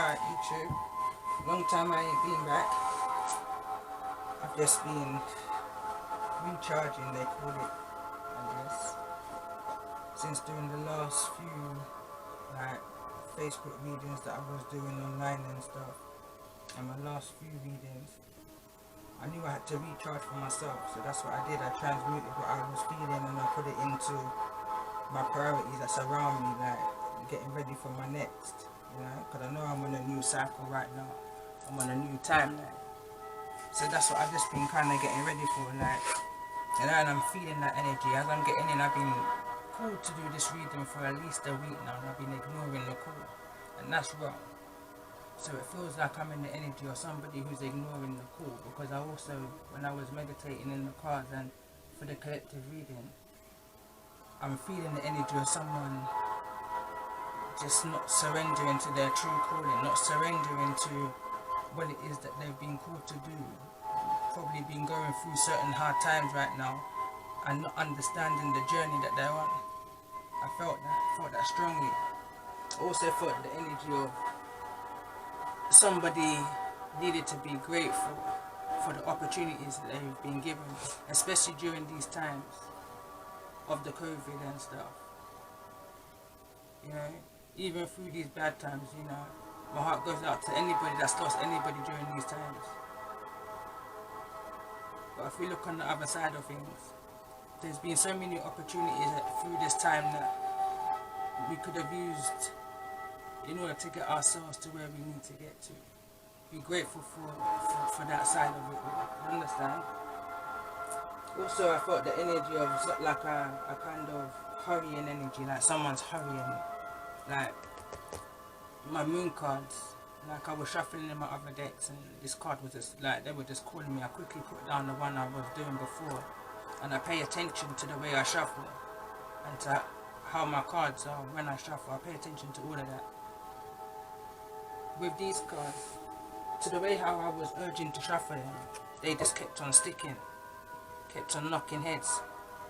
Alright, YouTube. Long time I ain't been back. I've just been recharging, they call it, I guess. Since doing the last few like Facebook readings that I was doing online and stuff, and my last few readings, I knew I had to recharge for myself, so that's what I did. I transmuted what I was feeling and I put it into my priorities that's around me, like getting ready for my next, you know, because I know I'm on a new cycle right now. I'm on a new timeline. So that's what I've just been kind of getting ready for, like, and I'm feeling that energy. As I'm getting in, I've been called to do this reading for at least a week now, and I've been ignoring the call, and that's wrong. So it feels like I'm in the energy of somebody who's ignoring the call, because I also, when I was meditating in the cards and for the collective reading, I'm feeling the energy of someone just not surrendering to their true calling, not surrendering to what it is that they've been called to do. Probably been going through certain hard times right now and not understanding the journey that they're on. I felt that strongly. I also felt the energy of somebody needed to be grateful for the opportunities that they've been given, especially during these times of the COVID and stuff. You know, even through these bad times, you know, my heart goes out to anybody that's lost anybody during these times. But if we look on the other side of things, there's been so many opportunities through this time that we could have used in order to get ourselves to where we need to get to. Be grateful for that side of it all. You understand? Also, I felt the energy of like a kind of hurrying energy, like someone's hurrying. Like my moon cards, like I was shuffling in my other decks and this card was just like, they were just calling me. I quickly put down the one I was doing before, and I pay attention to the way I shuffle and to how my cards are when I shuffle. I pay attention to all of that. With these cards, to the way how I was urging to shuffle them, they just kept on sticking, kept on knocking heads.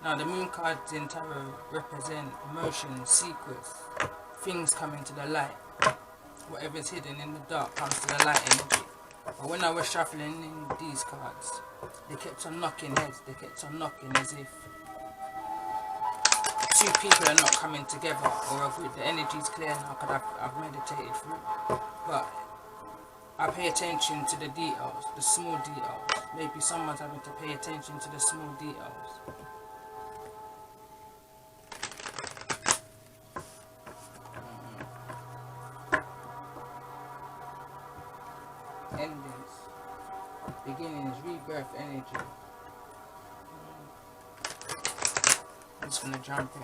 Now the moon cards in tarot represent emotions, secrets, things coming to the light. Whatever's hidden in the dark comes to the light energy. But when I was shuffling in these cards, they kept on knocking heads, they kept on knocking as if two people are not coming together, or the energy's clear now because I've meditated through. But I pay attention to the details, the small details. Maybe someone's having to pay attention to the small details. Endings, beginnings, rebirth energy. I'm just gonna jump in.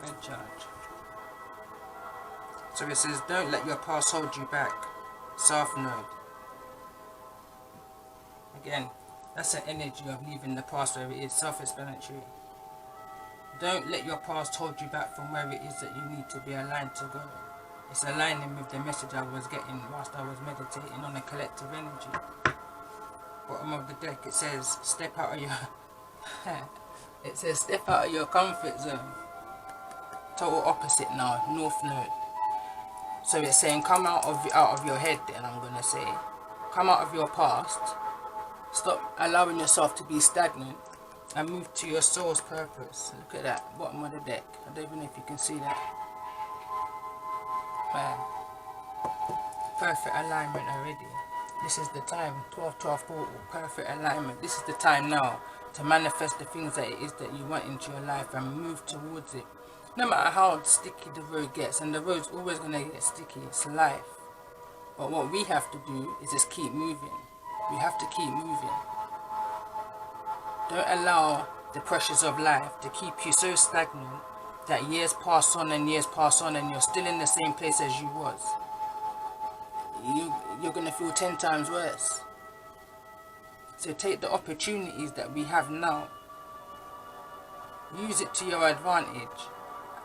Red charge. So it says, don't let your past hold you back. South node. Again, that's an energy of leaving the past where it is, self-explanatory. Don't let your past hold you back from where it is that you need to be aligned to go. It's aligning with the message I was getting whilst I was meditating on a collective energy. Bottom of the deck, it says, step out of your it says step out of your comfort zone. Total opposite now, north node. So it's saying come out of your head, then I'm gonna say. Come out of your past. Stop allowing yourself to be stagnant and move to your soul's purpose. Look at that, bottom of the deck. I don't even know if you can see that. Man. Perfect alignment already. This is the time, 12-12 portal, perfect alignment. This is the time now to manifest the things that it is that you want into your life and move towards it. No matter how sticky the road gets, and the road's always going to get sticky, it's life. But what we have to do is just keep moving. We have to keep moving. Don't allow the pressures of life to keep you so stagnant that years pass on and years pass on and you're still in the same place as you was. You're going to feel 10 times worse. So take the opportunities that we have now. Use it to your advantage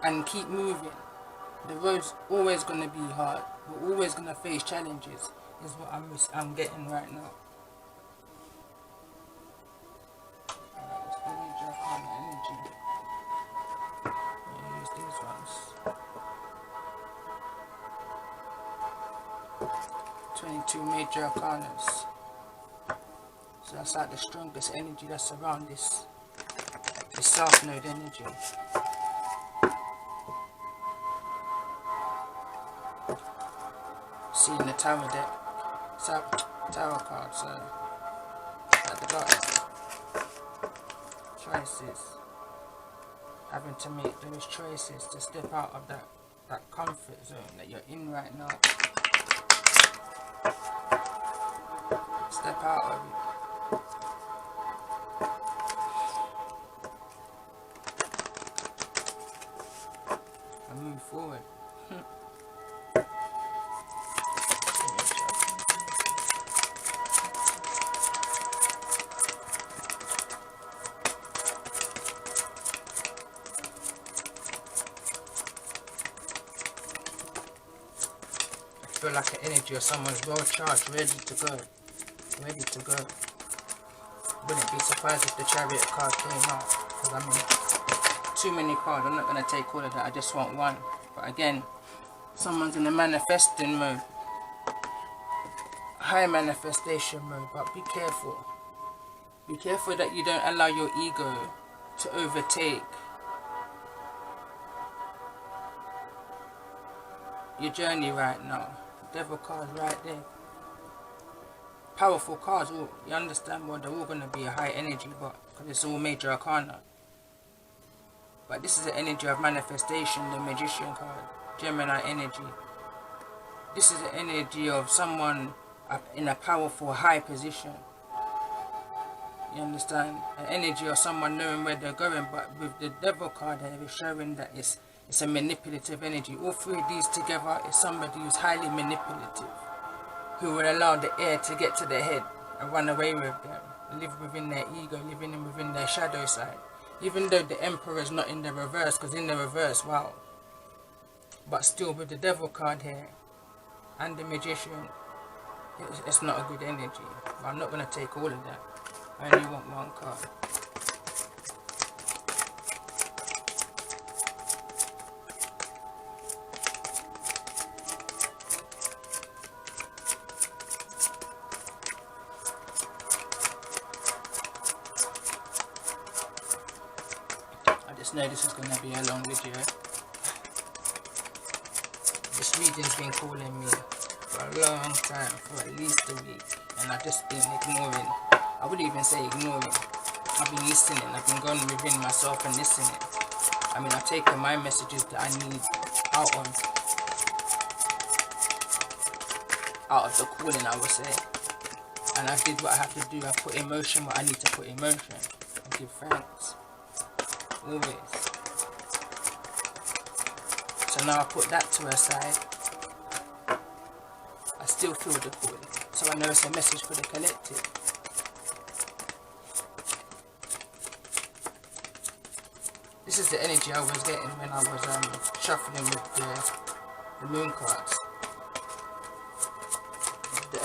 and keep moving. The road's always going to be hard. We're always going to face challenges, is what I'm getting right now. Use this 22 major arcanas. So that's like the strongest energy that's around this South Node energy. Seeing the Tower deck, Tower card, so at the bottom, choices. Having to make those choices to step out of that comfort zone that you're in right now. Step out of it. And move forward. I feel like the energy of someone's well charged, ready to go. Ready to go. Wouldn't be surprised if the Chariot card came out, because I mean, too many cards. I'm not going to take all of that, I just want one. But again, someone's in a manifesting mode, high manifestation mode, but be careful. Be careful that you don't allow your ego to overtake your journey right now. Devil cards right there. Powerful cards, all, you understand, well, they're all going to be a high energy, but because it's all major arcana. But this is the energy of manifestation, the Magician card, Gemini energy. This is the energy of someone in a powerful high position. You understand? An energy of someone knowing where they're going, but with the Devil card here, it's showing that it's a manipulative energy. All three of these together is somebody who's highly manipulative, who will allow the air to get to their head and run away with them, live within their ego, living within their shadow side. Even though the Emperor is not in the reverse, because in the reverse, wow. But still, with the Devil card here and the Magician, it's not a good energy. But I'm not going to take all of that. I only want one card. I just know this is going to be a long video. This reading's been calling me for a long time, for at least a week, and I've just been ignoring. I wouldn't even say ignoring. I've been listening. I've been going within myself and listening. I mean, I've taken my messages that I need out of the calling, I would say. And I did what I have to do. I put in motion what I need to put in motion. I give thanks. Always. So now I put that to a side. I still feel the calling. So I know it's a message for the collective. This is the energy I was getting when I was shuffling with the moon cards. The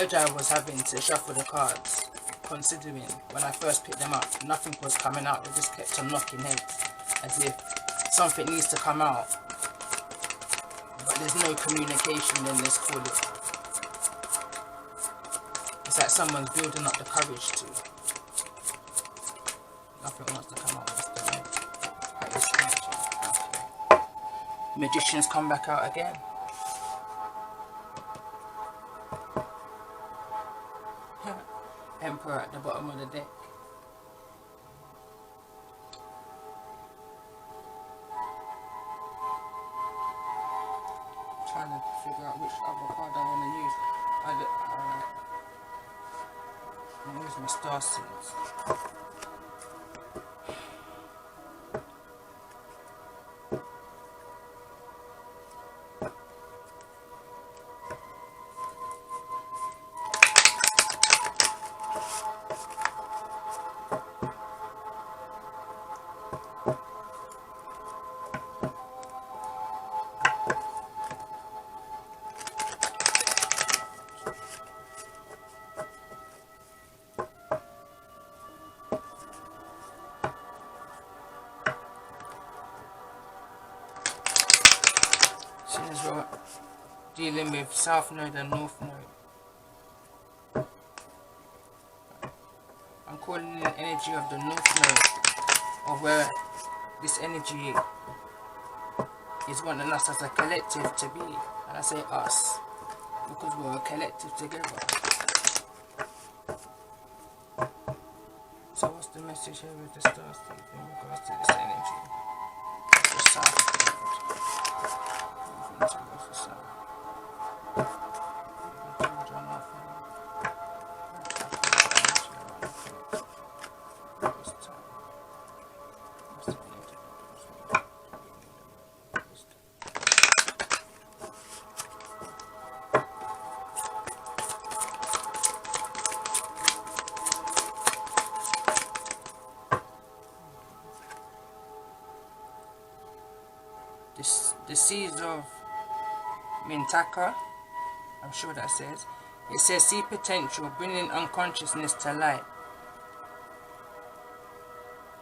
urge I was having to shuffle the cards, considering when I first picked them up, nothing was coming out. They just kept on knocking heads, as if something needs to come out, but there's no communication. Then let's call it. It's like someone's building up the courage to. Nothing wants to come out. Magicians come back out again. Emperor at the bottom of the deck. Trying to figure out which other card I want to use. I'm going to use my star seeds. dealing with South Node and North Node. I'm calling in the energy of the North Node, of where this energy is wanting us as a collective to be. And I say us, because we're a collective together. So what's the message here with the stars in regards to this energy? The South Node. Moving towards the South. Moving towards our North Node. This time. What's the energy? The seeds of Mintaka, I'm sure that says, it says see potential, bringing unconsciousness to light,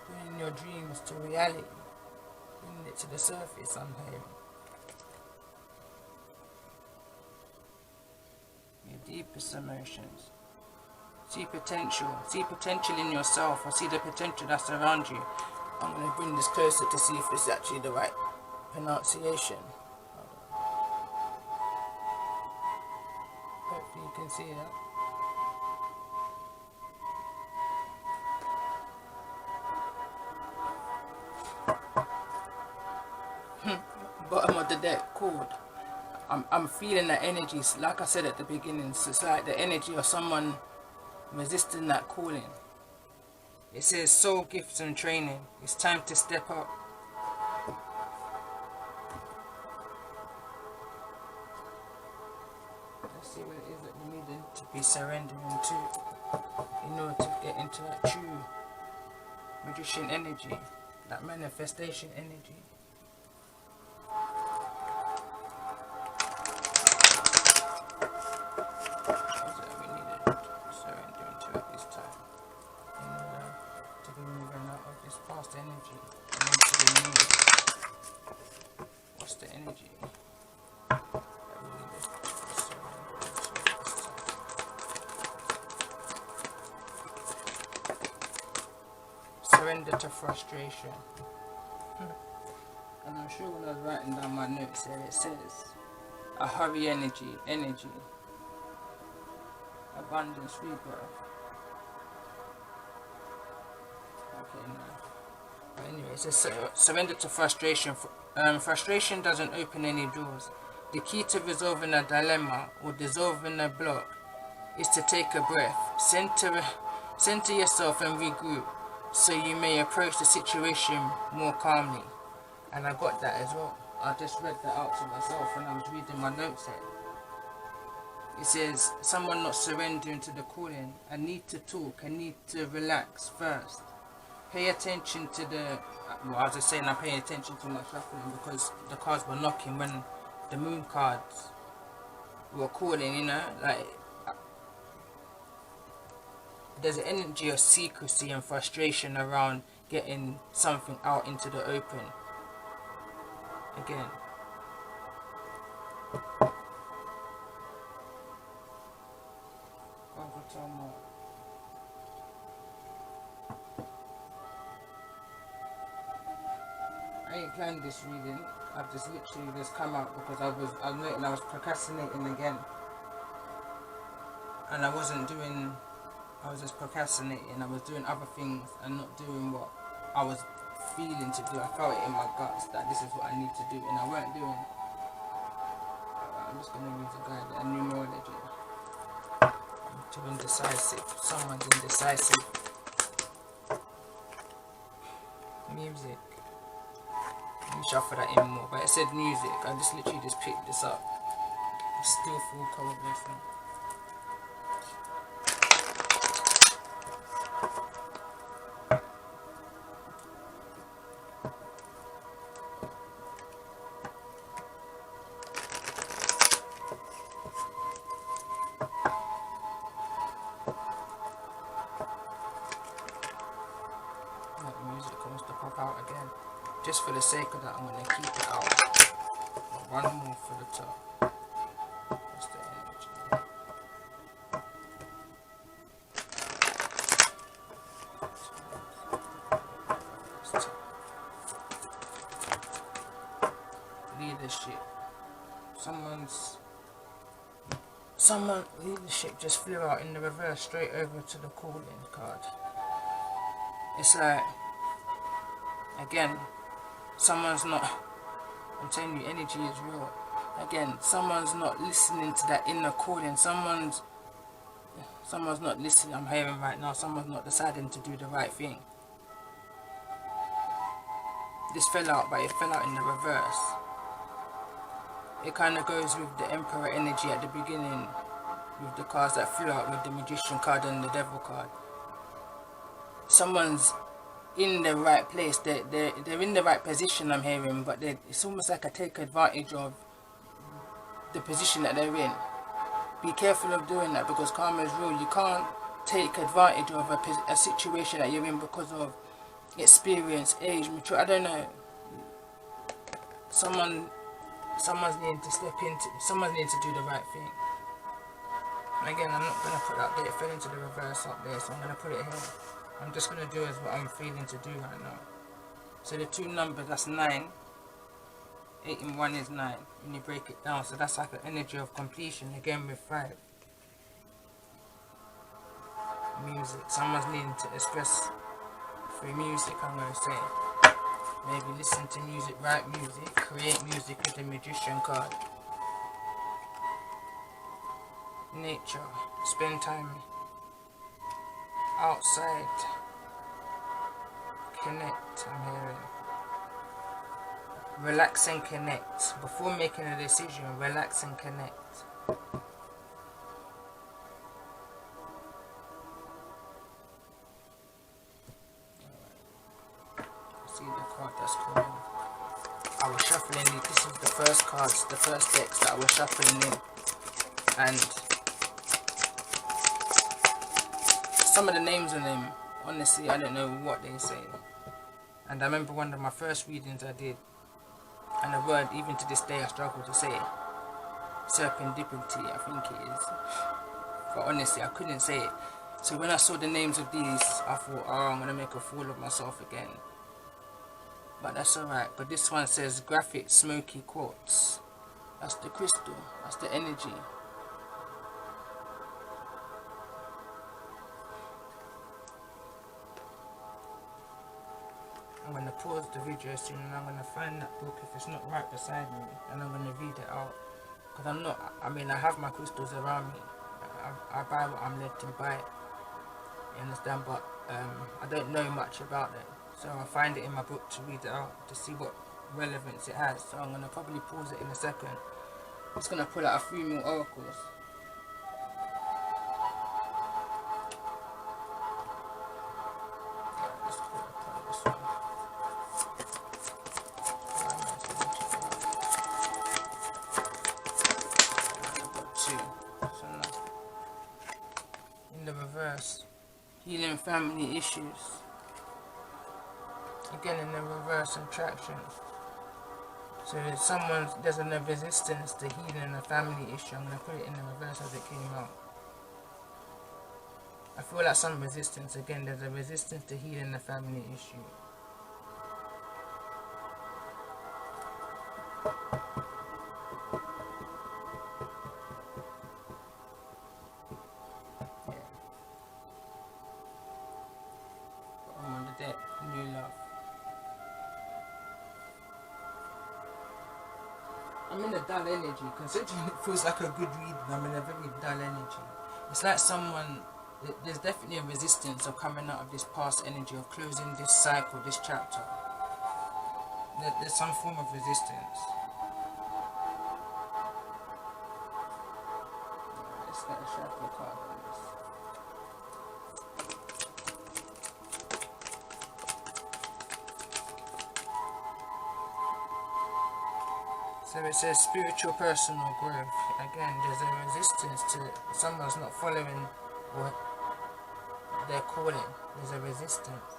bringing your dreams to reality, bringing it to the surface. I'm hearing your deepest emotions. See potential in yourself, or see the potential that's around you. I'm going to bring this closer to see if it's actually the right pronunciation. Hopefully you can see that. Bottom of the deck, chord. I'm feeling that energy. Like I said at the beginning, it's like the energy of someone resisting that calling. It says soul gifts and training. It's time to step up. Let's see what it is that we need to be surrendering to in order to get into that true magician energy, that manifestation energy. What is it that we need to surrender into at this time in order to be moving out of this past energy and into the new? What's the energy? Surrender to frustration. And I'm sure when I was writing down my notes here, it says a hurry energy, abundance, rebirth. Okay, no. But anyway, it says surrender to frustration. Frustration doesn't open any doors. The key to resolving a dilemma or dissolving a block is to take a breath, center yourself and regroup, so you may approach the situation more calmly. And I got that as well. I just read that out to myself when I was reading my notes here. It says someone not surrendering to the calling and need to talk and need to relax first. Pay attention to the, well, I was just saying I'm paying attention to my shuffling because the cards were knocking when the moon cards were calling, you know, like there's an energy of secrecy and frustration around getting something out into the open. Again. I ain't planned this reading. I've just literally just come out because I was procrastinating again. And I was just procrastinating. I was doing other things and not doing what I was feeling to do. I felt it in my guts that this is what I need to do, and I weren't doing it. I'm just going to use a guide, a numerology. I'm too indecisive. Someone's indecisive. Music. Let me shuffle that in more. But it said music. I just literally just picked this up. Still full correlation. Out again, just for the sake of that. I'm going to keep it out. One more for the top. What's the energy? Leadership. Someone leadership just flew out in the reverse straight over to the calling card. It's like, again, someone's not, I'm telling you, energy is real. Again, someone's not listening to that inner calling. Someone's not listening. I'm hearing right now, someone's not deciding to do the right thing. This fell out, but it fell out in the reverse. It kind of goes with the Emperor energy at the beginning, with the cards that flew out, with the Magician card and the Devil card. Someone's in the right place, they're in the right position, I'm hearing, but it's almost like I take advantage of the position that they're in. Be careful of doing that, because karma is real. You can't take advantage of a situation that you're in because of experience, age, mature, I don't know. Someone's needing to step into, someone's needing to do the right thing. Again, I'm not going to put that there, it fell into the reverse up there, so I'm going to put it here. I'm just going to do as what I'm feeling to do right now. So the two numbers, that's 9. 8 and 1 is 9. When you break it down, so that's like an energy of completion, again with 5. Music, someone's needing to express through music, I'm going to say. Maybe listen to music, write music, create music with the Magician card. Nature, spend time outside, connect, I'm hearing. Relax and connect. Before making a decision, relax and connect. See the card that's coming. I was shuffling it. This is the first cards, the first decks that I was shuffling in. And some of the names on them, honestly, I don't know what they say. And I remember one of my first readings I did, and the word, even to this day, I struggle to say. Serendipity, I think it is. But honestly, I couldn't say it. So when I saw the names of these, I thought, oh, I'm going to make a fool of myself again. But that's alright. But this one says graphic smoky quartz. That's the crystal. That's the energy. I'm going to pause the video soon and I'm going to find that book if it's not right beside me, and I'm going to read it out. Because I'm not, I mean, I have my crystals around me. I buy what I'm led to buy. You understand? But I don't know much about it. So I'll find it in my book to read it out, to see what relevance it has. So I'm going to probably pause it in a second. I'm just going to pull out a few more oracles. Healing family issues. Again in the reverse attraction. So there's a resistance to healing a family issue. I'm going to put it in the reverse as it came out. I feel like some resistance. Again, there's a resistance to healing a family issue. New love. I'm in a dull energy, considering it feels like a good reading. I'm in a very dull energy. It's like there's definitely a resistance of coming out of this past energy, of closing this cycle, this chapter. There's some form of resistance. Let's get a shuffle card on this. So it says spiritual personal growth. Again, there's a resistance to someone's not following what they're calling. There's a resistance.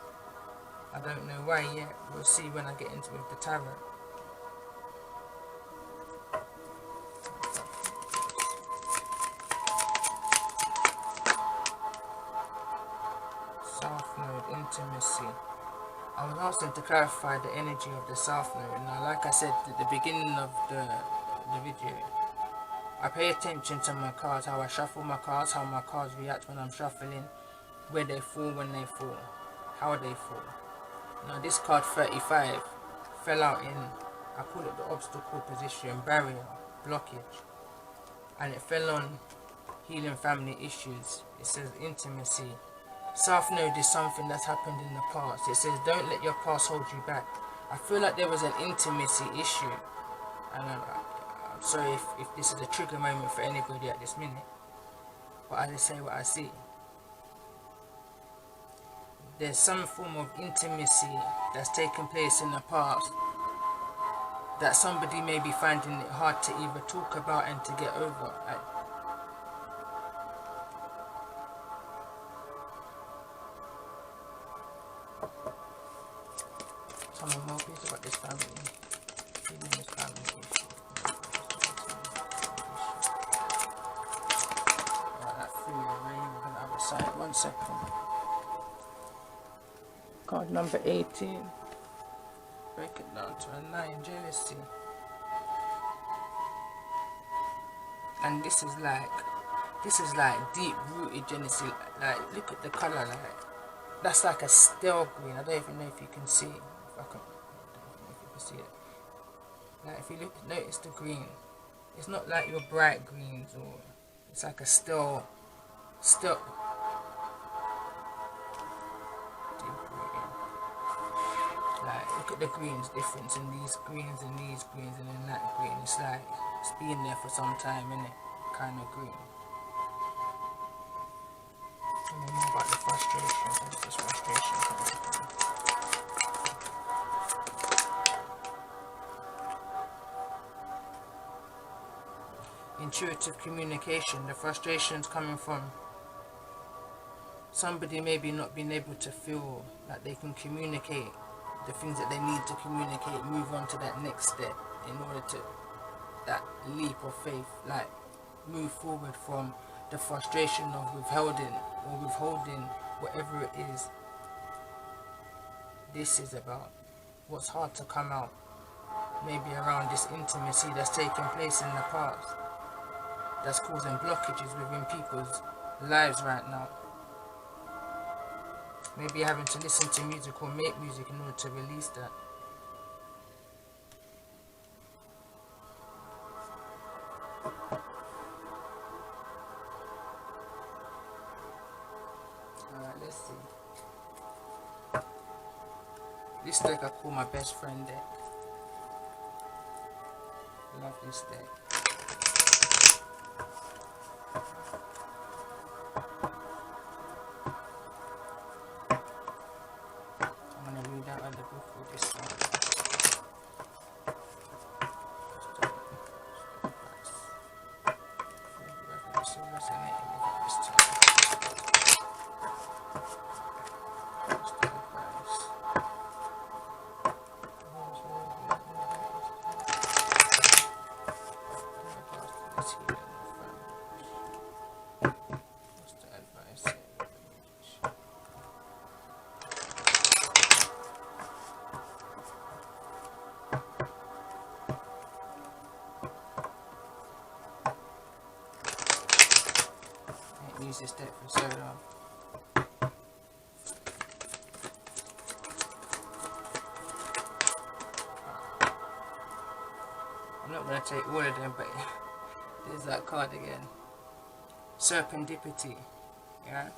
I don't know why yet. We'll see when I get into it with the tarot. I was asking to clarify the energy of the South Node. Now, like I said at the beginning of the video, I pay attention to my cards, how I shuffle my cards, how my cards react when I'm shuffling, where they fall when they fall, how they fall. Now this card 35 fell out in, I call it the obstacle position, barrier, blockage, and it fell on healing family issues. It says intimacy. South Node is something that's happened in the past. It says don't let your past hold you back. I feel like there was an intimacy issue, and I'm sorry if this is a trigger moment for anybody at this minute, but I just say what I see. There's some form of intimacy that's taken place in the past that somebody may be finding it hard to either talk about and to get over. Tell me more please about this family. Feeling this family issue. That 3 away, we're going to have a side. 1 second. Card number 18. Break it down to a 9, jealousy. And this is like deep rooted jealousy. Like look at the colour, like that's like a stale green. I don't even know if you can see. I don't know if you can see it. Like if you notice the green. It's not like your bright greens, or it's like a stale like look at the greens difference in these greens and these greens and then that green. It's like it's been there for some time, innit? Kind of green. Tell me more about the frustration. Where's this frustration coming from? Intuitive communication. The frustration's coming from somebody maybe not being able to feel like they can communicate the things that they need to communicate, move on to that next step in order to that leap of faith, like move forward from the frustration of withholding whatever it is this is about. What's hard to come out, maybe around this intimacy that's taken place in the past, that's causing blockages within people's lives right now. Maybe having to listen to music or make music in order to release that. Alright, let's see. This deck I call my best friend deck. Love this deck. Use this deck for so long. I'm not going to take all of them, but there's that card again. Serendipity. Yeah.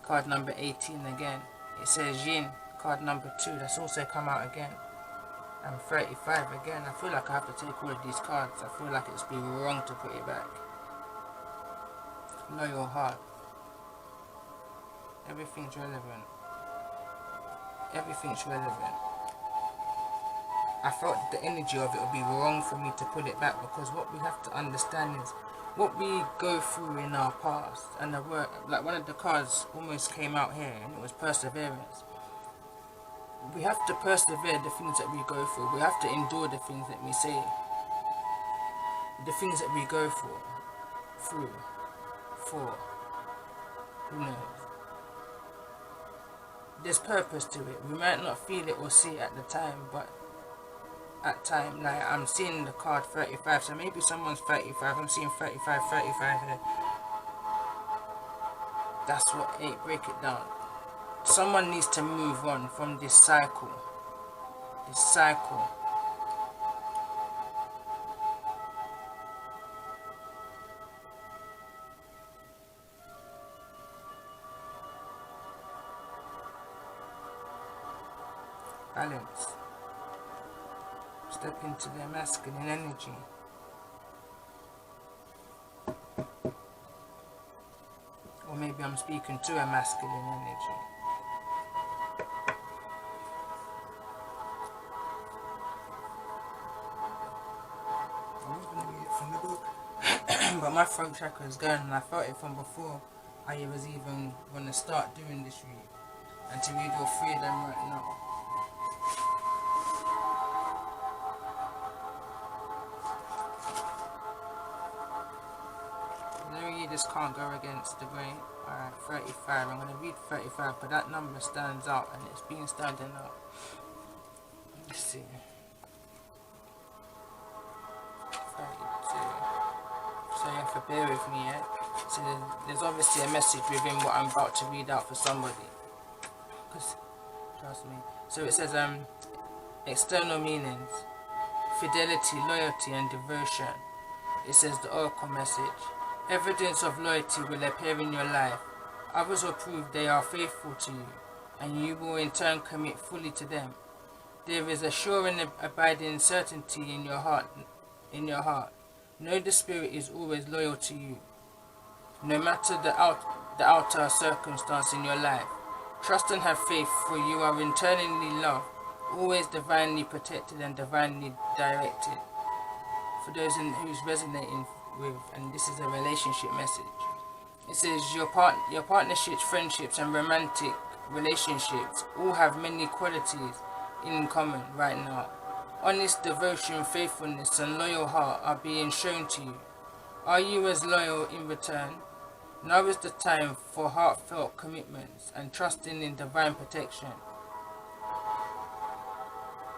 Card number 18 again. It says Yin. Card number 2. That's also come out again. And 35 again. I feel like I have to take all of these cards. I feel like it's been wrong to put it back. Know your heart. Everything's relevant. Everything's relevant. I felt the energy of it would be wrong for me to put it back, because what we have to understand is what we go through in our past. And the word, like one of the cards almost came out here, and it was perseverance. We have to persevere the things that we go through. We have to endure the things that we say. The things that we go through. For who knows? there's purpose to it. We might not feel it or see it at the time, but at time, like I'm seeing the card 35, so maybe someone's 35. I'm seeing 35 here. That's what 8, break it down. Someone needs to move on from this cycle. This cycle. Balance. Step into their masculine energy. Or maybe I'm speaking to a masculine energy. I'm not going to read it from the book. But my throat chakra is going, and I felt it from before I was even going to start doing this read. And to read all 3 of them right now. This can't go against the grain. Alright, 35. I'm going to read 35, but that number stands out, and it's been standing out. Let's see. 32. So you have to bear with me, yeah? So there's obviously a message within what I'm about to read out for somebody. Because, trust me. So it says, external meanings. Fidelity, loyalty, and devotion. It says the oracle message. Evidence of loyalty will appear in your life. Others will prove they are faithful to you, and you will in turn commit fully to them. There is a sure and abiding certainty in your heart. Know the Spirit is always loyal to you, no matter the outer circumstance in your life. Trust and have faith, for you are internally loved, always divinely protected and divinely directed. For those who's resonating with, and this is a relationship message. It says your partnerships, friendships, and romantic relationships all have many qualities in common right now. Honest devotion, faithfulness, and loyal heart are being shown to you. Are you as loyal in return? Now is the time for heartfelt commitments and trusting in divine protection.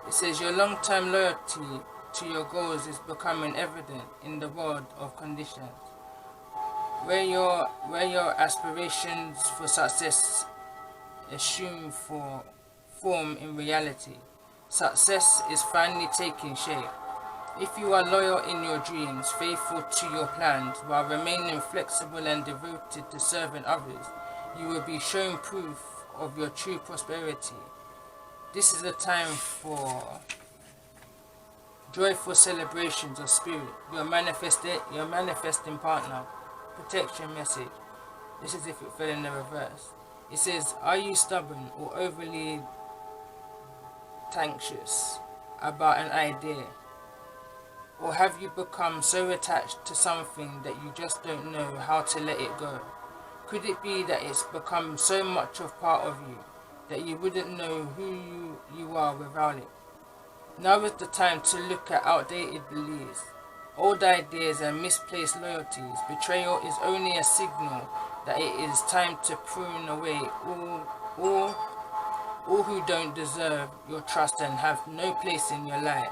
It says your long-term loyalty to your goals is becoming evident in the world of conditions, where your aspirations for success assume form in reality. Success is finally taking shape. If you are loyal in your dreams, faithful to your plans, while remaining flexible and devoted to serving others, you will be shown proof of your true prosperity. This is a time for joyful celebrations of spirit. Your manifesting partner. Protection message. This is if it fell in the reverse. It says, are you stubborn or overly anxious about an idea? Or have you become so attached to something that you just don't know how to let it go? Could it be that it's become so much of part of you that you wouldn't know who you are without it? Now is the time to look at outdated beliefs, old ideas, and misplaced loyalties. Betrayal is only a signal that it is time to prune away all who don't deserve your trust and have no place in your life.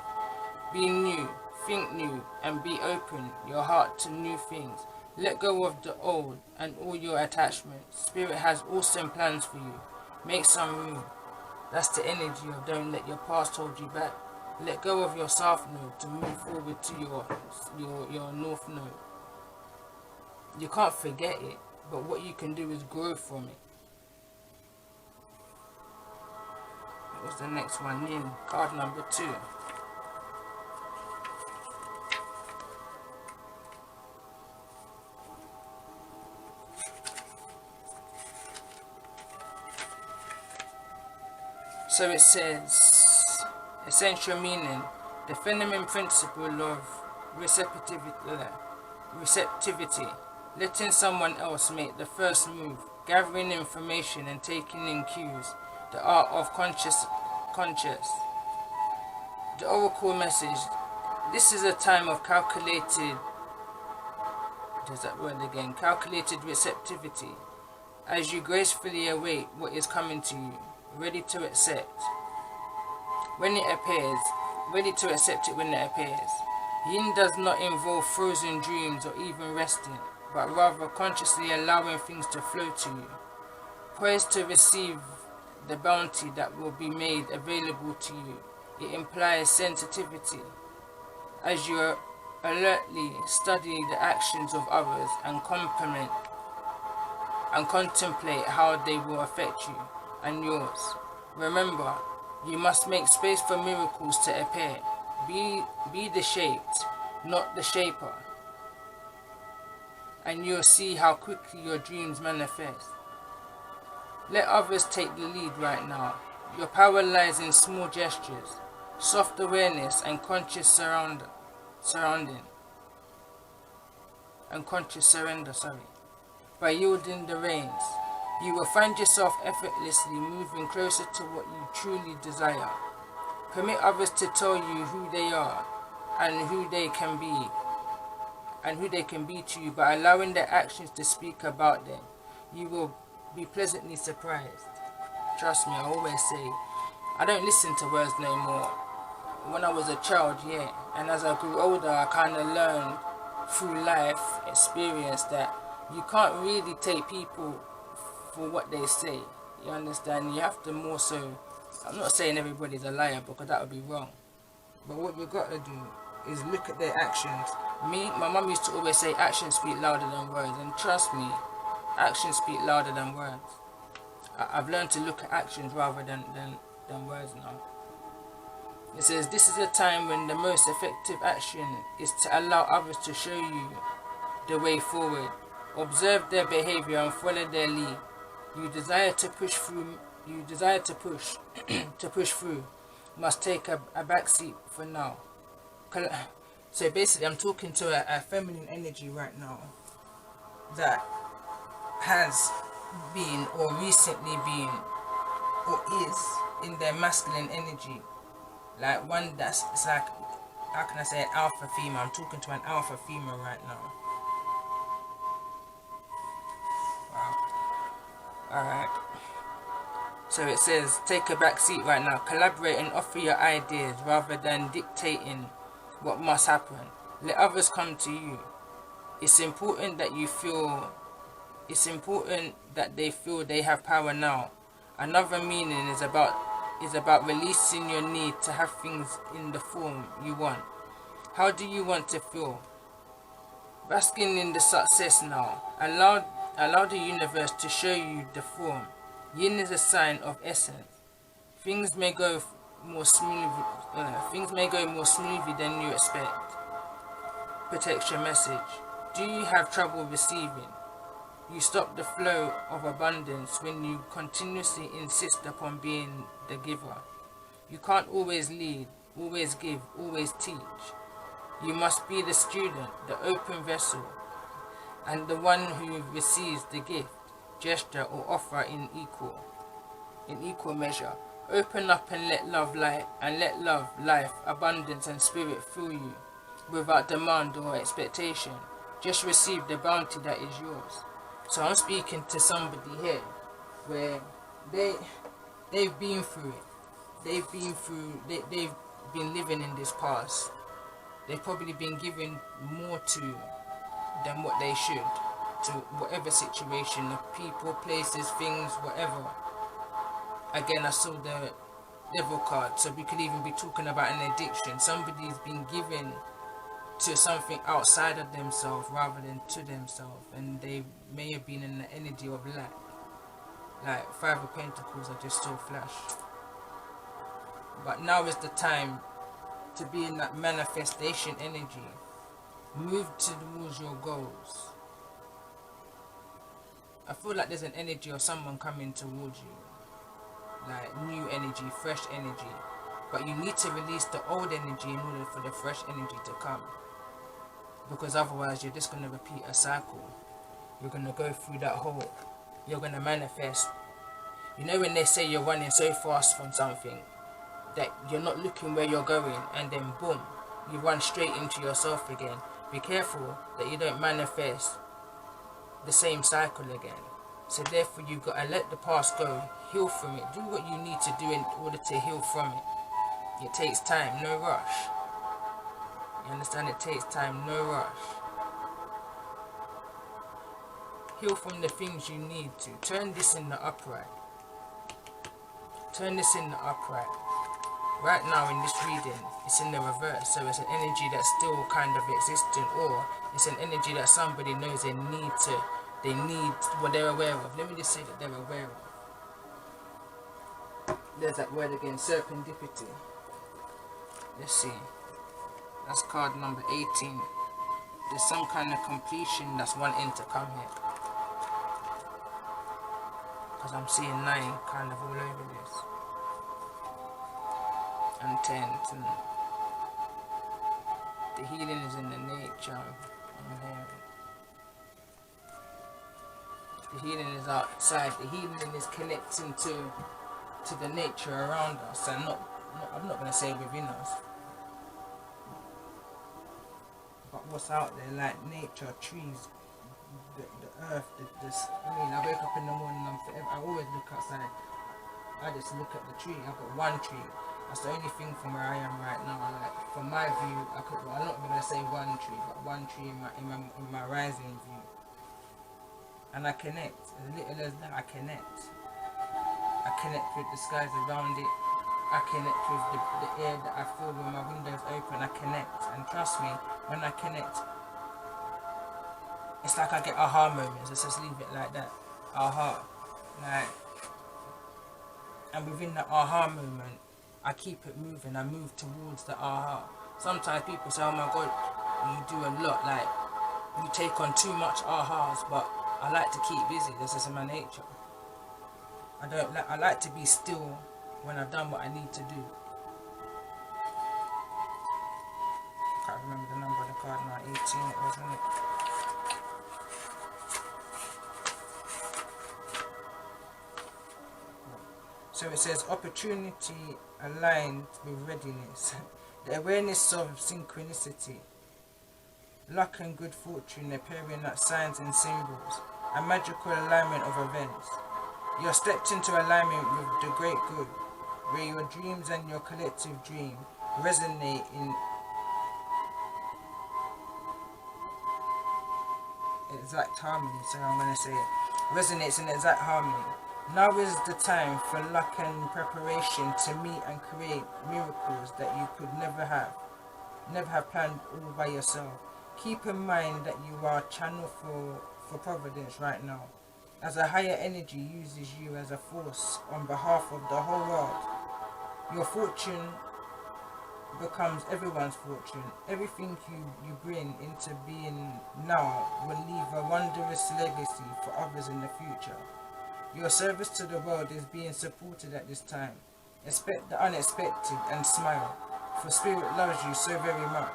Be new, think new, and be open your heart to new things. Let go of the old and all your attachments. Spirit has awesome plans for you. Make some room. That's the energy of don't let your past hold you back. Let go of your south node to move forward to your north node. You can't forget it, but what you can do is grow from it. What's the next one in? Card number 2. So it says, essential meaning, the feminine principle of receptivity, letting someone else make the first move, gathering information and taking in cues, the art of conscious. The oracle message, this is a time of calculated receptivity, as you gracefully await what is coming to you. ready to accept when it appears, ready to accept it when it appears. Yin does not involve frozen dreams or even resting, but rather consciously allowing things to flow to you, poised to receive the bounty that will be made available to you. It implies sensitivity, as you alertly study the actions of others and contemplate how they will affect you and yours. Remember, you must make space for miracles to appear. Be the shaped, not the shaper, and you'll see how quickly your dreams manifest. Let others take the lead right now. Your power lies in small gestures, soft awareness, and conscious surrender. By yielding the reins, you will find yourself effortlessly moving closer to what you truly desire. Permit others to tell you who they are and who they can be to you, by allowing their actions to speak about them. You will be pleasantly surprised. Trust me, I always say, I don't listen to words no more. When I was a child, yeah, and as I grew older, I kind of learned through life experience that you can't really take people for what they say. You understand? You have to more so, I'm not saying everybody's a liar because that would be wrong, but what you got to do is look at their actions. My mum used to always say actions speak louder than words, and trust me, actions speak louder than words. I've learned to look at actions rather than words now. It says, this is a time when the most effective action is to allow others to show you the way forward. Observe their behavior and follow their lead. You desire to push through, to push through, must take a back seat for now. So basically, I'm talking to a feminine energy right now that has been or recently been or is in their masculine energy, like one that's, it's like, how can I say, an alpha female. I'm talking to an alpha female right now. Wow. Alright, so it says take a back seat right now, collaborate and offer your ideas rather than dictating what must happen. Let others come to you. It's important that they feel they have power now. Another meaning is about releasing your need to have things in the form you want. How do you want to feel? Basking in the success now. Allow the universe to show you the form. Yin is a sign of essence. Things may go more smoothly than you expect. Protection message. Do you have trouble receiving? You stop the flow of abundance when you continuously insist upon being the giver. You can't always lead, always give, always teach. You must be the student, the open vessel, and the one who receives the gift, gesture, or offer in equal measure. Open up and let love life, abundance, and spirit fill you without demand or expectation. Just receive the bounty that is yours. So I'm speaking to somebody here where they've been through it. They've been living in this past. They've probably been given more than what they should to whatever situation, of people, places, things, whatever. Again, I saw the devil card, so we could even be talking about an addiction. Somebody's been given to something outside of themselves rather than to themselves, and they may have been in the energy of lack. Like 5 of Pentacles, I just saw flash. But now is the time to be in that manifestation energy. Move towards your goals. I feel like there's an energy of someone coming towards you, like new energy, fresh energy, but you need to release the old energy in order for the fresh energy to come, because otherwise you're just going to repeat a cycle. You're going to go through that hole, you're going to manifest. You know when they say you're running so fast from something that you're not looking where you're going, and then boom, you run straight into yourself again. Be careful that you don't manifest the same cycle again. So therefore you've got to let the past go, heal from it, do what you need to do in order to heal from it. It takes time, no rush. You understand? It takes time, no rush. Heal from the things you need to. Turn this in the upright. Turn this in the upright. Right now in this reading, it's in the reverse. So it's an energy that's still kind of existing, or it's an energy that somebody knows they need what they're aware of. Let me just say that they're aware of. There's that word again, serendipity. Let's see. That's card number 18. There's some kind of completion that's wanting to come here. Because I'm seeing 9 kind of all over this. And 10. And the healing is in the nature. I'm hearing. The healing is outside. The healing is connecting to the nature around us, and I'm not going to say within us, but what's out there, like nature, trees, the earth, I wake up in the morning, I always look outside. I just look at the tree. I've got one tree. That's the only thing from where I am right now. Like, from my view, I'm not going to say one tree, but one tree in my rising view. And I connect, as little as that, I connect. I connect with the skies around it. I connect with the air that I feel when my windows open. I connect, and trust me, when I connect, it's like I get aha moments. Let's just leave it like that. Aha. Like, and within the aha moment, I keep it moving. I move towards the aha. Sometimes people say, oh my God, you do a lot. Like, you take on too much ahas, but I like to keep busy. This is my nature. I like to be still when I've done what I need to do. Can't remember the number of the card now. 18 it was, wasn't it? So it says opportunity aligned with readiness. The awareness of synchronicity. Luck and good fortune appearing as signs and symbols. A magical alignment of events. You are stepped into alignment with the great good, where your dreams and your collective dream resonate in exact harmony. So I'm going to say it. Resonates in exact harmony. Now is the time for luck and preparation to meet and create miracles that you could never have planned all by yourself. Keep in mind that you are a channel for providence right now, as a higher energy uses you as a force on behalf of the whole world. Your fortune becomes everyone's fortune. Everything you bring into being now will leave a wondrous legacy for others in the future. Your service to the world is being supported at this time. Expect the unexpected and smile, for Spirit loves you so very much.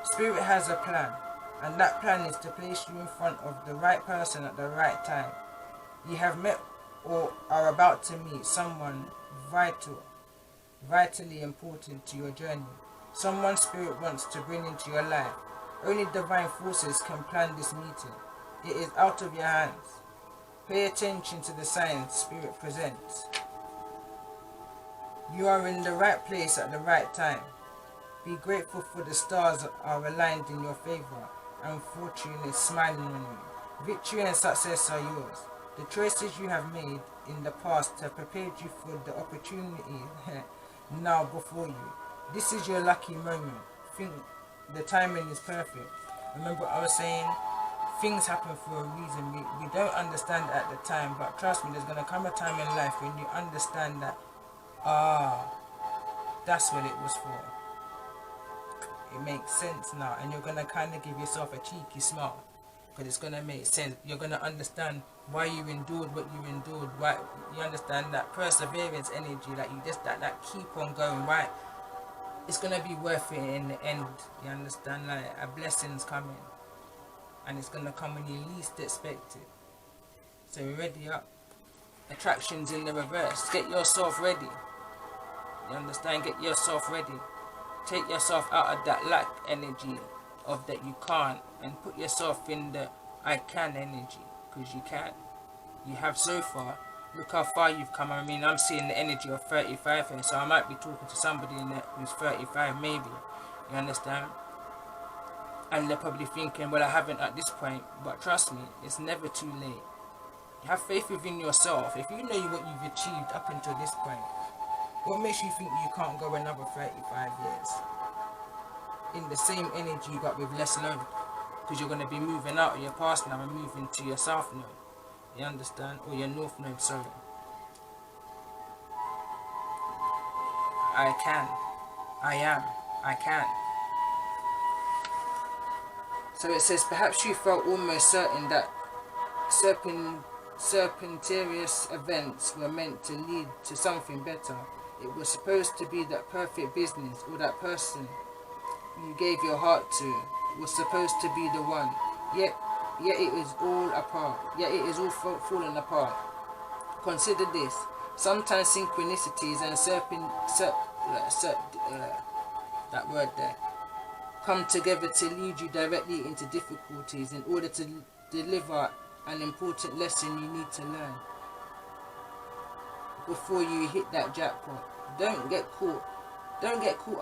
Spirit has a plan, and that plan is to place you in front of the right person at the right time. You have met or are about to meet someone vitally important to your journey. Someone Spirit wants to bring into your life. Only divine forces can plan this meeting. It is out of your hands. Pay attention to the signs Spirit presents. You are in the right place at the right time. Be grateful for the stars are aligned in your favor and fortune is smiling on you. Victory and success are yours. The choices you have made in the past have prepared you for the opportunity now before you. This is your lucky moment. Think the timing is perfect. Remember what I was saying? Things happen for a reason. We don't understand it at the time, but trust me, there's going to come a time in life when you understand that, that's what it was for. It makes sense now, and you're going to kind of give yourself a cheeky smile, because it's going to make sense. You're going to understand why you endured what you endured, why you understand that perseverance energy, like you just that keep on going, why it's going to be worth it in the end. You understand, like a blessing's coming, and it's going to come when you least expect it. So ready up. Attractions in the reverse. Get yourself ready. You understand? Get yourself ready. Take yourself out of that lack energy of that you can't, and put yourself in the I can energy, because you can. you have so far. Look how far you've come. I mean, I'm seeing the energy of 35 here, so I might be talking to somebody in there who's 35 maybe. You understand? And they're probably thinking, well, I haven't at this point. But trust me, it's never too late. Have faith within yourself. If you know what you've achieved up until this point, what makes you think you can't go another 35 years? In the same energy but with less load. Because you're going to be moving out of your past now and moving to your south node. You understand? Or your north node, sorry. I can. I am. I can. So it says, perhaps you felt almost certain that serpentarious events were meant to lead to something better. It was supposed to be that perfect business, or that person you gave your heart to was supposed to be the one. Yet it is all apart. Yet it is all falling apart. Consider this. Sometimes synchronicities and that word there come together to lead you directly into difficulties in order to deliver an important lesson you need to learn before you hit that jackpot. Don't get caught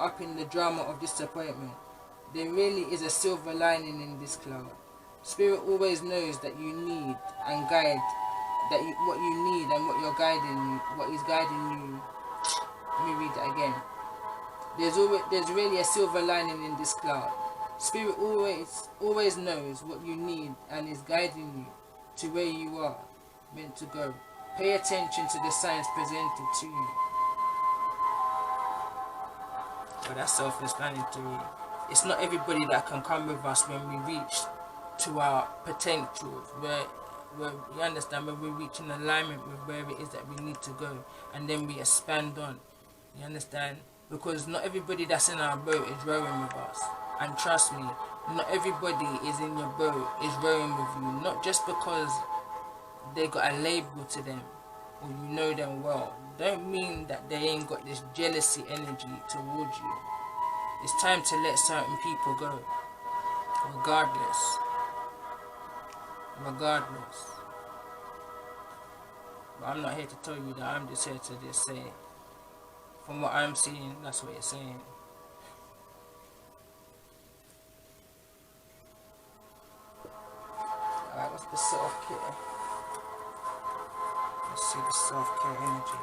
up in the drama of disappointment. There really is a silver lining in this cloud. Spirit always knows that you need and guide what you need and what is guiding you. Let me read that again. There's really a silver lining in this cloud. Spirit always knows what you need and is guiding you to where you are meant to go. Pay attention to the signs presented to you. But that's self-explanatory. It's not everybody that can come with us when we reach to our potentials, where you understand, when we reach in alignment with where it is that we need to go, and then we expand on. You understand? Because not everybody that's in our boat is rowing with us. And trust me, not everybody is in your boat is rowing with you. Not just because they got a label to them or you know them well. Don't mean that they ain't got this jealousy energy towards you. It's time to let certain people go. Regardless. But I'm not here to tell you that. I'm just here to just say, from what I'm seeing, that's what it's saying. Alright, what's the self-care? Let's see the self-care energy.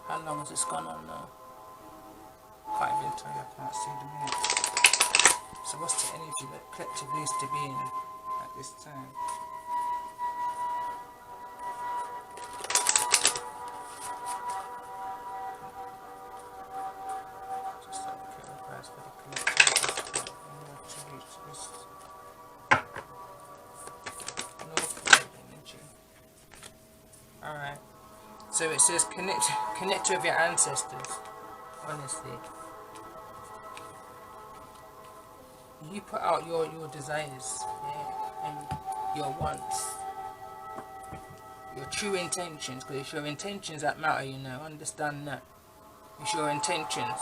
How long has this gone on now? Can't even tell you, I can't see the minutes. So what's the energy that collective needs to be in at this time? Just self-care advice for the collective to reach this north energy. Alright. So it says connect with your ancestors. Honestly, you put out your desires, yeah, and your wants, your true intentions, because it's your intentions that matter, you know, understand that. It's your intentions,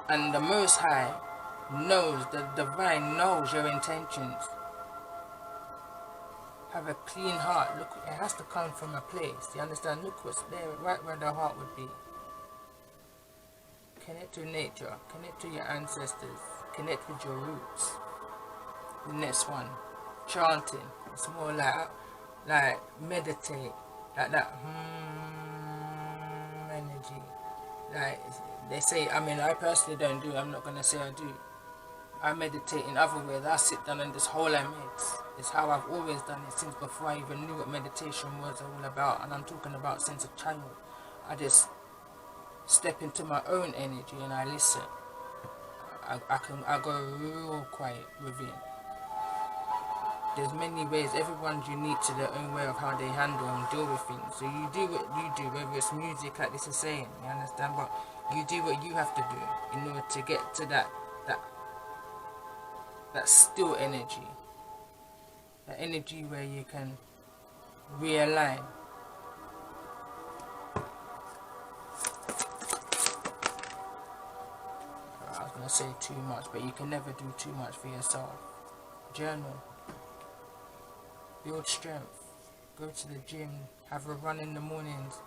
and the Most High knows, the Divine knows your intentions. Have a clean heart. Look, it has to come from a place, you understand? Look what's there, right where the heart would be. Connect to nature, connect to your ancestors, connect with your roots. The next one, chanting. It's more like meditate, like that energy. Like they say, I mean, I personally don't do it, I'm not going to say I do. I meditate in other ways. I sit down and this whole I meds. It's how I've always done it since before I even knew what meditation was all about. And I'm talking about since a child. I just step into my own energy and I listen. I go real quiet within. There's many ways. Everyone's unique to their own way of how they handle and deal with things. So you do what you do, whether it's music like this is saying, you understand? But you do what you have to do in order to get to that still energy. That energy where you can realign. I was going to say too much, but you can never do too much for yourself. Journal. Build strength. Go to the gym. have a run in the mornings.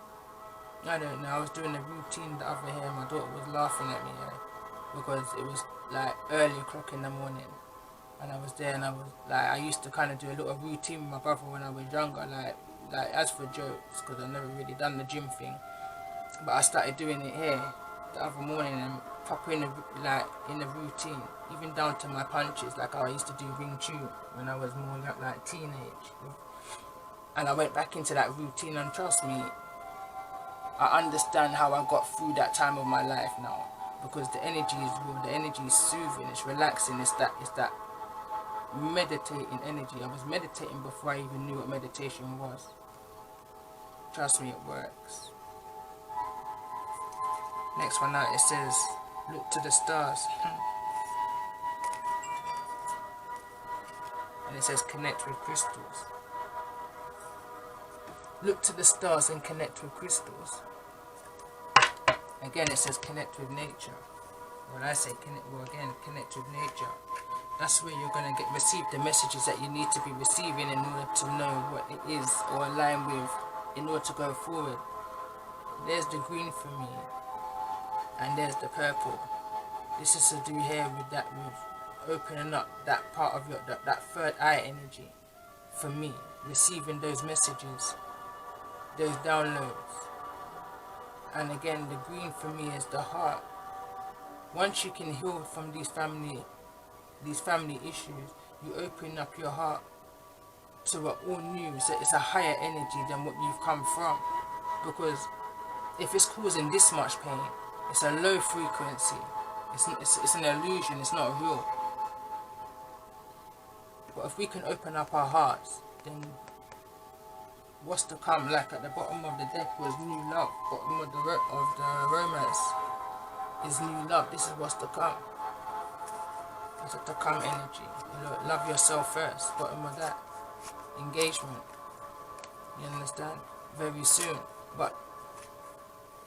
I don't know, I was doing a routine the other day and my daughter was laughing at me, because it was like early o'clock in the morning. And I was there and I was like, I used to kind of do a little routine with my brother when I was younger, like as for jokes, because I never really done the gym thing. But I started doing it here the other morning and proper in the routine, even down to my punches, like how I used to do Wing Chun when I was more like teenage. And I went back into that routine, and trust me, I understand how I got through that time of my life now, because the energy is real, the energy is soothing, it's relaxing, it's that meditating energy. I was meditating before I even knew what meditation was. Trust me, it works. Next one out, it says, look to the stars. And it says, connect with crystals. Look to the stars and connect with crystals. Again, it says, connect with nature. When I say connect with nature. That's where you're going to receive the messages that you need to be receiving in order to know what it is or align with in order to go forward. There's the green for me, and there's the purple. This is to do here with opening up that part of that third eye energy. For me, receiving those messages, those downloads. And again, the green for me is the heart. Once you can heal from these family issues, you open up your heart to an all new, so it's a higher energy than what you've come from. Because if it's causing this much pain, it's a low frequency. It's an illusion, it's not real. But if we can open up our hearts, then what's to come? Like at the bottom of the deck was new love. Bottom of the romance is new love. This is what's to come. It's a to come energy. Love yourself first. Bottom of that. Engagement. You understand? Very soon. But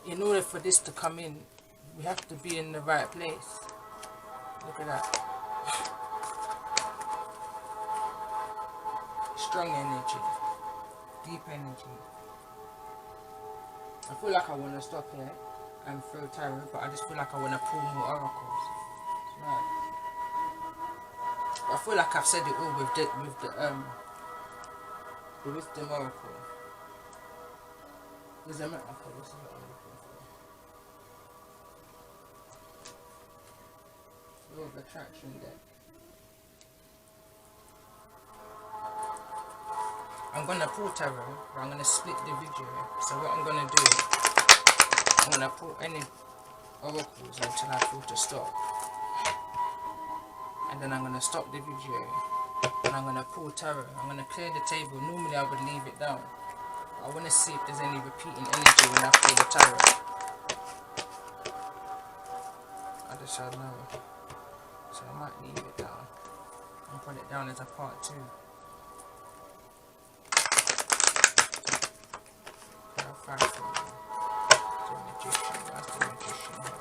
in order for this to come in, we have to be in the right place. Look at that. Strong energy. Deep energy. I feel like I want to stop here and throw tarot, but I just feel like I want to pull more oracles. Right. I feel like I've said it all with the wisdom oracle. Okay, this is what I'm looking for. Law of attraction deck. I'm gonna pull tarot, but I'm gonna split the video. So what I'm gonna do, I'm gonna pull any oracles until I feel to stop. And then I'm gonna stop the video and I'm gonna pull tarot. I'm gonna clear the table. Normally I would leave it down. I wanna see if there's any repeating energy when I pull the tarot. I just don't know. So I might leave it down and put it down as a part 2. The magician, that's the magician here.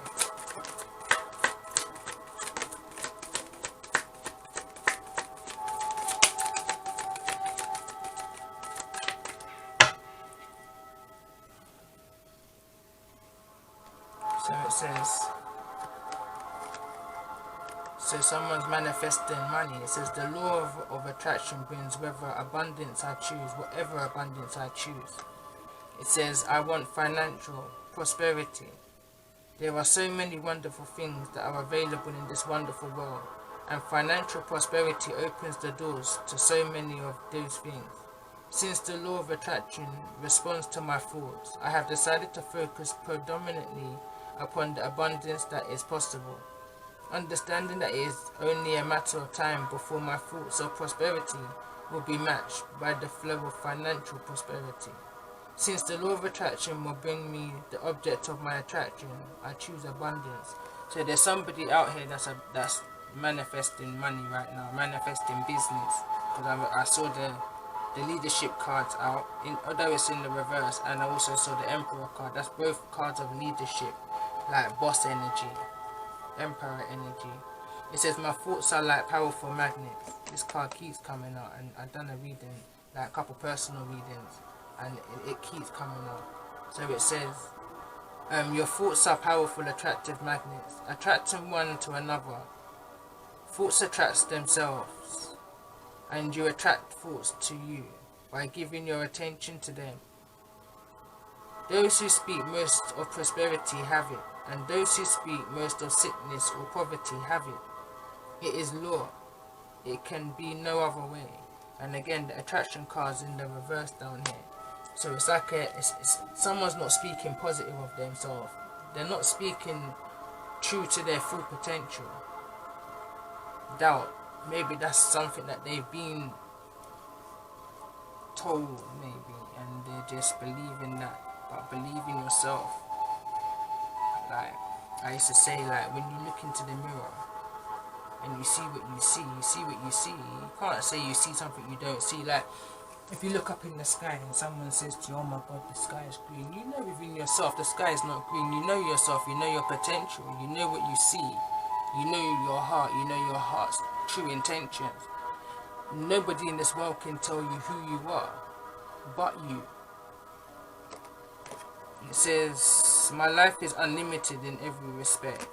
So it says, so someone's manifesting money. It says the law of attraction brings whether abundance I choose, whatever abundance I choose. It says, I want financial prosperity. There are so many wonderful things that are available in this wonderful world, and financial prosperity opens the doors to so many of those things. Since the law of attraction responds to my thoughts, I have decided to focus predominantly upon the abundance that is possible, understanding that it is only a matter of time before my thoughts of prosperity will be matched by the flow of financial prosperity. Since the law of attraction will bring me the object of my attraction, I choose abundance. So there's somebody out here that's manifesting money right now, manifesting business. Because I saw the leadership cards out, although it's in the reverse, and I also saw the Emperor card. That's both cards of leadership, like boss energy, Emperor energy. It says my thoughts are like powerful magnets. This card keeps coming out, and I've done a reading, like a couple personal readings and it keeps coming on. So it says, your thoughts are powerful attractive magnets, attracting one to another. Thoughts attract themselves, and you attract thoughts to you by giving your attention to them. Those who speak most of prosperity have it, and those who speak most of sickness or poverty have it. It is law. It can be no other way. And again, the attraction card's in the reverse down here. So it's like someone's not speaking positive of themselves. They're not speaking true to their full potential. Doubt. Maybe that's something that they've been told, maybe, and they just believe in that. But believe in yourself. Like I used to say, like when you look into the mirror and you see what you see what you see. You can't say you see something you don't see. Like if you look up in the sky and someone says to you, "Oh my God, the sky is green," you know within yourself the sky is not green. You know yourself. You know your potential. You know what you see. You know your heart. You know your heart's true intentions. Nobody in this world can tell you who you are, but you. It says, my life is unlimited in every respect.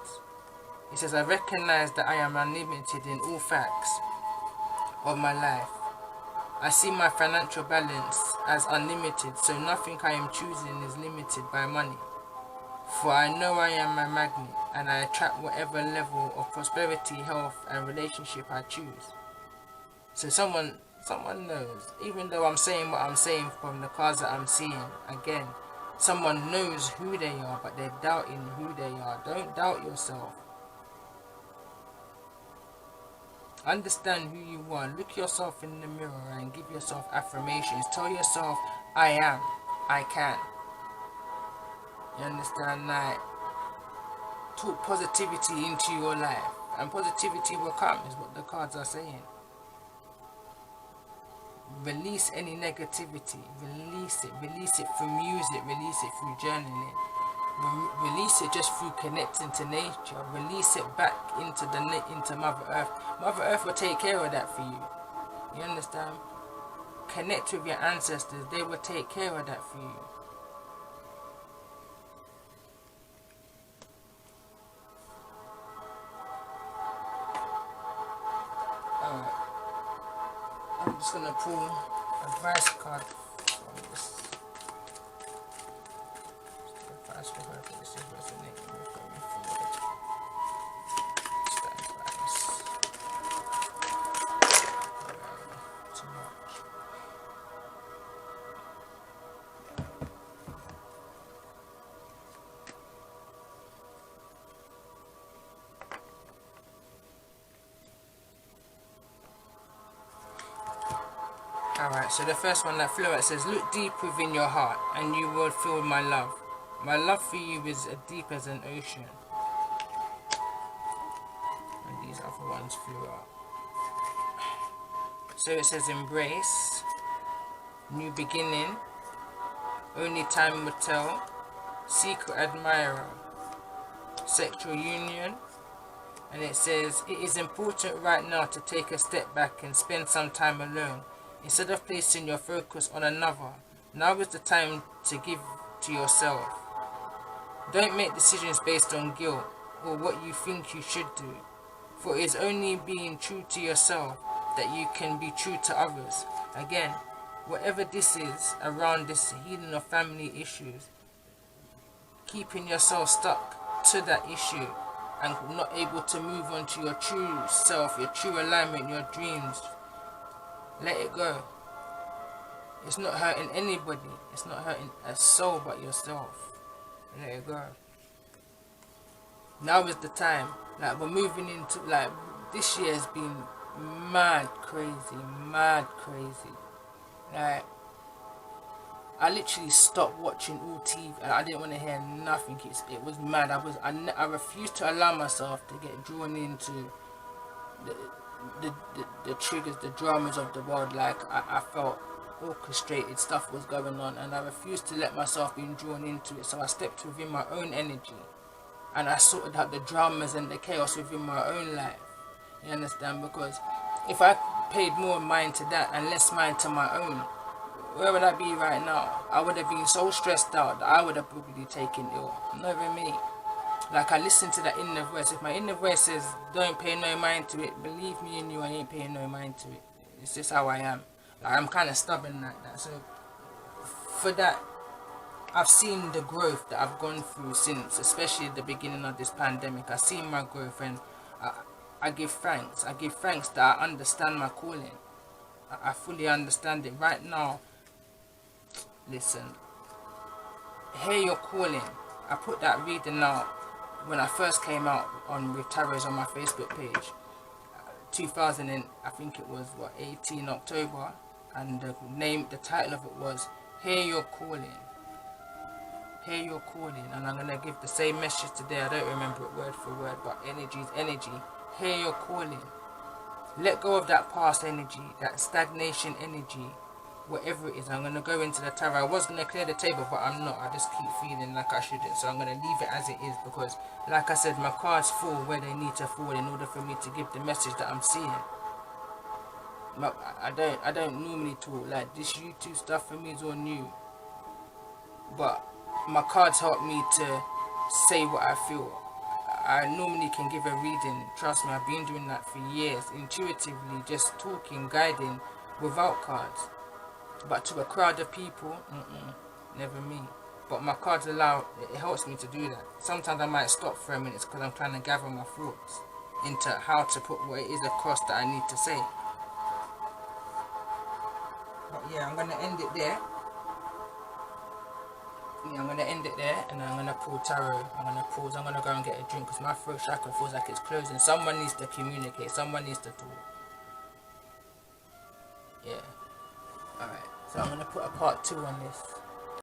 It says, I recognize that I am unlimited in all facts of my life. I see my financial balance as unlimited, so nothing I am choosing is limited by money. For I know I am a magnet, and I attract whatever level of prosperity, health, and relationship I choose. So someone knows, even though I'm saying what I'm saying from the cards that I'm seeing, again, someone knows who they are, but they're doubting who they are. Don't doubt yourself. Understand who you are. Look yourself in the mirror and give yourself affirmations. Tell yourself, I am, I can. You understand? Like, talk positivity into your life, and positivity will come, is what the cards are saying. Release any negativity. Release it through music. Release it through journaling. Release it just through connecting to nature. Release it back into Mother Earth. Mother Earth will take care of that for you. You understand? Connect with your ancestors. They will take care of that for you. Alright. I'm just gonna pull advice card from this. Advice for her for this is resonating with going forward. Just that advice. Too much. Alright, so the first one that flew out says, look deep within your heart and you will feel my love. My love for you is as deep as an ocean. And these other ones flew out. So it says embrace, new beginning, only time will tell, secret admirer, sexual union. And it says, it is important right now to take a step back and spend some time alone. Instead of placing your focus on another, now is the time to give to yourself. Don't make decisions based on guilt or what you think you should do, for it is only being true to yourself that you can be true to others. Again, whatever this is around this healing of family issues, keeping yourself stuck to that issue and not able to move on to your true self, your true alignment, your dreams, let it go. It's not hurting anybody. It's not hurting a soul but yourself. Let it go. Now is the time. Like, we're moving into, like, this year has been mad crazy. Like, I literally stopped watching all TV and I didn't want to hear nothing. It was mad. I refused to allow myself to get drawn into the triggers, the dramas of the world. Like, I felt orchestrated stuff was going on and I refused to let myself be drawn into it. So I stepped within my own energy and I sorted out the dramas and the chaos within my own life. You understand? Because if I paid more mind to that and less mind to my own, where would I be right now? I would have been so stressed out that I would have probably taken ill. Not even me. Like, I listen to that inner voice. If my inner voice says, don't pay no mind to it, believe me and you, I ain't paying no mind to it. It's just how I am. Like, I'm kind of stubborn like that. So, for that, I've seen the growth that I've gone through since, especially the beginning of this pandemic. I've seen my growth, and I give thanks. I give thanks that I understand my calling. I fully understand it. Right now, listen, hear your calling. I put that reading out when I first came out on with tarots on my Facebook page, 2000 and I think it was 18 October, and the title of it was "Hear Your Calling." Hear your calling, and I'm gonna give the same message today. I don't remember it word for word, but energy is energy. Hear your calling. Let go of that past energy, that stagnation energy, whatever it is. I'm going to go into the tarot. I was going to clear the table, but I'm not. I just keep feeling like I shouldn't. So I'm going to leave it as it is because, like I said, my cards fall where they need to fall in order for me to give the message that I'm seeing. I don't normally talk like this. YouTube stuff for me is all new. But my cards help me to say what I feel. I normally can give a reading. Trust me, I've been doing that for years. Intuitively, just talking, guiding, without cards. But to a crowd of people, never me. But my cards allow, it helps me to do that. Sometimes I might stop for a minute because I'm trying to gather my thoughts into how to put what it is across that I need to say. But yeah, I'm going to end it there. Yeah, I'm going to end it there, and I'm going to pull tarot. I'm going to pause. I'm going to go and get a drink because my throat chakra feels like it's closing. Someone needs to communicate. Someone needs to talk. Yeah. Alright. So I'm going to put a part 2 on this.